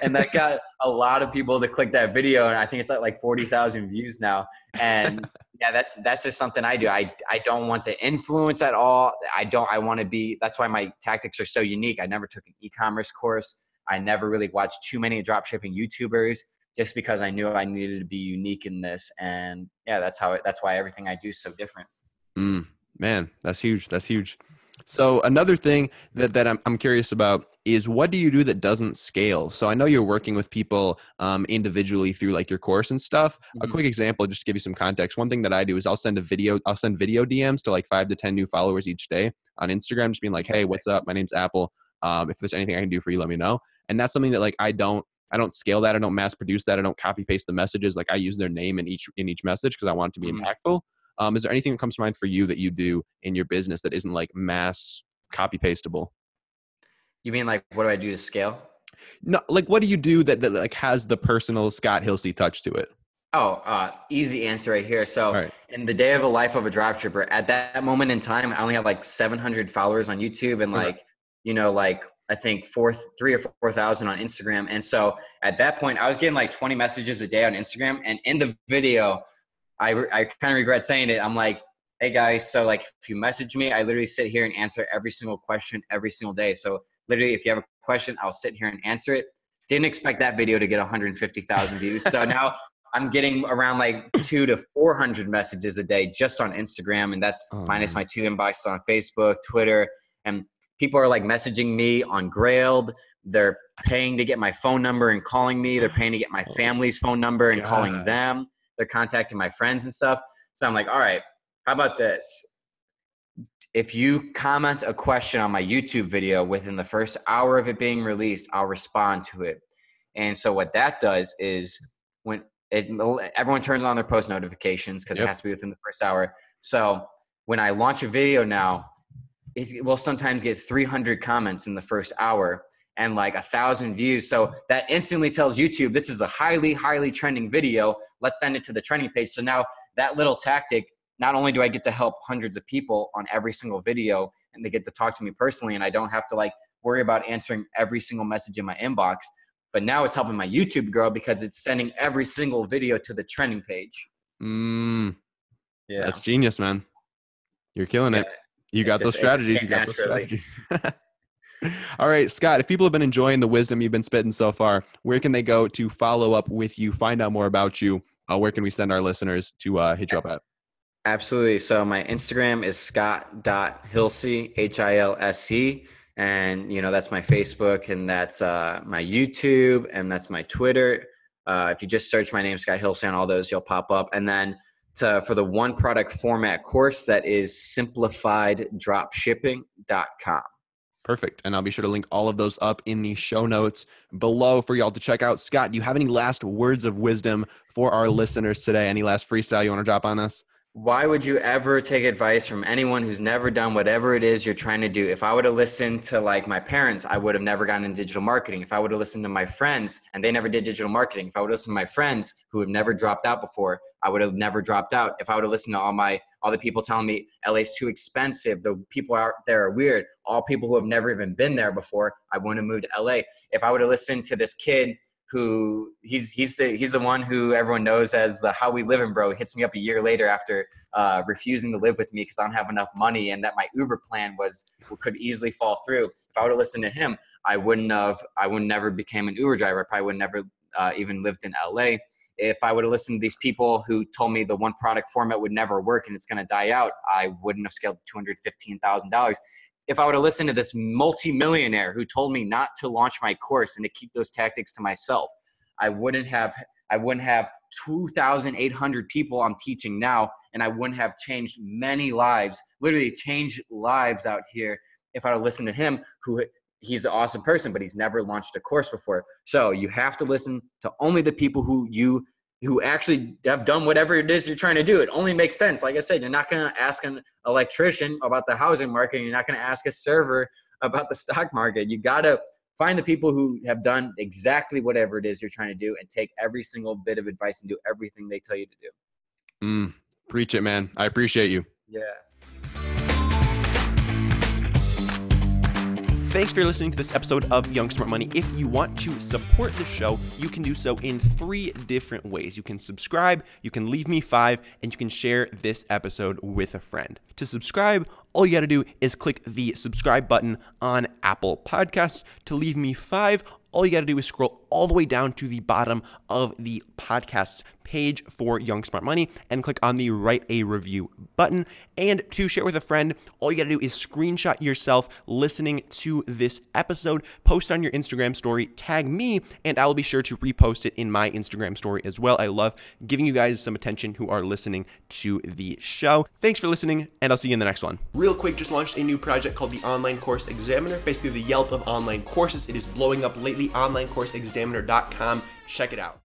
and that got a lot of people to click that video. And I think it's at like 40,000 views now. And yeah, that's just something I do. I don't want the influence at all. I want to be, that's why my tactics are so unique. I never took an e-commerce course. I never really watched too many drop shipping YouTubers just because I knew I needed to be unique in this. And yeah, that's why everything I do is so different. Man, that's huge. That's huge. So another thing that I'm curious about is, what do you do that doesn't scale? So I know you're working with people individually through like your course and stuff. A quick example, just to give you some context. One thing that I do is I'll send video DMs to like 5 to 10 new followers each day on Instagram, just being like, hey, what's up? My name's Apple. If there's anything I can do for you, let me know. And that's something that like I don't scale that. I don't mass produce that. I don't copy paste the messages. Like I use their name in each message because I want it to be impactful. Is there anything that comes to mind for you that you do in your business that isn't like mass copy pastable? You mean like, what do I do to scale? No, like what do you do that like has the personal Scott Hilse touch to it? Easy answer right here. So in the day of the life of a dropshipper, at that moment in time, I only have like 700 followers on YouTube and like, like I think 3,000 or 4,000 on Instagram. And so at that point I was getting like 20 messages a day on Instagram. And in the video, I kind of regret saying it. I'm like, hey guys, so like if you message me, I literally sit here and answer every single question every single day. So literally if you have a question, I'll sit here and answer it. Didn't expect that video to get 150,000 views. So now I'm getting around like 200 to 400 messages a day just on Instagram. And that's minus my 2 inboxes on Facebook, Twitter. And people are like messaging me on Grailed. They're paying to get my phone number and calling me. They're paying to get my family's phone number and calling them. They're contacting my friends and stuff. So I'm like, all right, how about this? If you comment a question on my YouTube video within the first hour of it being released, I'll respond to it. And so what that does is when everyone turns on their post notifications because it has to be within the first hour. So when I launch a video now, it will sometimes get 300 comments in the first hour and like 1,000 views. So that instantly tells YouTube, this is a highly, highly trending video. Let's send it to the trending page. So now that little tactic, not only do I get to help hundreds of people on every single video and they get to talk to me personally, and I don't have to like worry about answering every single message in my inbox, but now it's helping my YouTube grow because it's sending every single video to the trending page. That's genius, man. You're killing it. You got those strategies. All right, Scott, if people have been enjoying the wisdom you've been spitting so far, where can they go to follow up with you, find out more about you? Where can we send our listeners to hit you up at? Absolutely. So my Instagram is scott.hilse, Hilse. And, that's my Facebook, and that's my YouTube, and that's my Twitter. If you just search my name, Scott Hilse, on all those, you'll pop up. And then for the one product format course, that is simplifieddropshipping.com. Perfect. And I'll be sure to link all of those up in the show notes below for y'all to check out. Scott, do you have any last words of wisdom for our listeners today? Any last freestyle you want to drop on us? Why would you ever take advice from anyone who's never done whatever it is you're trying to do? If I would have listened to like my parents, I would have never gotten into digital marketing. If I would have listened to my friends and they never did digital marketing, if I would have listened to my friends who have never dropped out before, I would have never dropped out. If I would have listened to all the people telling me LA's too expensive, the people out there are weird, all people who have never even been there before, I wouldn't have moved to LA. If I would have listened to this kid who he's the one who everyone knows as the how we living bro. He hits me up a year later after refusing to live with me because I don't have enough money and that my Uber plan could easily fall through. If I would have listened to him, I would never became an Uber driver. I probably would never even lived in LA. If I would have listened to these people who told me the one product format would never work and it's going to die out, I wouldn't have scaled $215,000. If I would have listened to this multimillionaire who told me not to launch my course and to keep those tactics to myself, I wouldn't have 2,800 people I'm teaching now, and I wouldn't have changed many lives, literally changed lives out here if I would listen to him, he's an awesome person, but he's never launched a course before. So you have to listen to only the people who actually have done whatever it is you're trying to do. It only makes sense. Like I said, you're not going to ask an electrician about the housing market. You're not going to ask a server about the stock market. You got to find the people who have done exactly whatever it is you're trying to do and take every single bit of advice and do everything they tell you to do. Preach it, man. I appreciate you. Yeah. Thanks for listening to this episode of Young Smart Money. If you want to support the show, you can do so in 3 different ways. You can subscribe, you can leave me 5, and you can share this episode with a friend. To subscribe, all you got to do is click the subscribe button on Apple Podcasts. To leave me 5, all you got to do is scroll all the way down to the bottom of the podcast page for Young Smart Money and click on the Write a Review button. And to share with a friend, all you got to do is screenshot yourself listening to this episode, post on your Instagram story, tag me, and I will be sure to repost it in my Instagram story as well. I love giving you guys some attention who are listening to the show. Thanks for listening, and I'll see you in the next one. Real quick, just launched a new project called the Online Course Examiner, basically the Yelp of online courses. It is blowing up lately, onlinecourseexaminer.com. Check it out.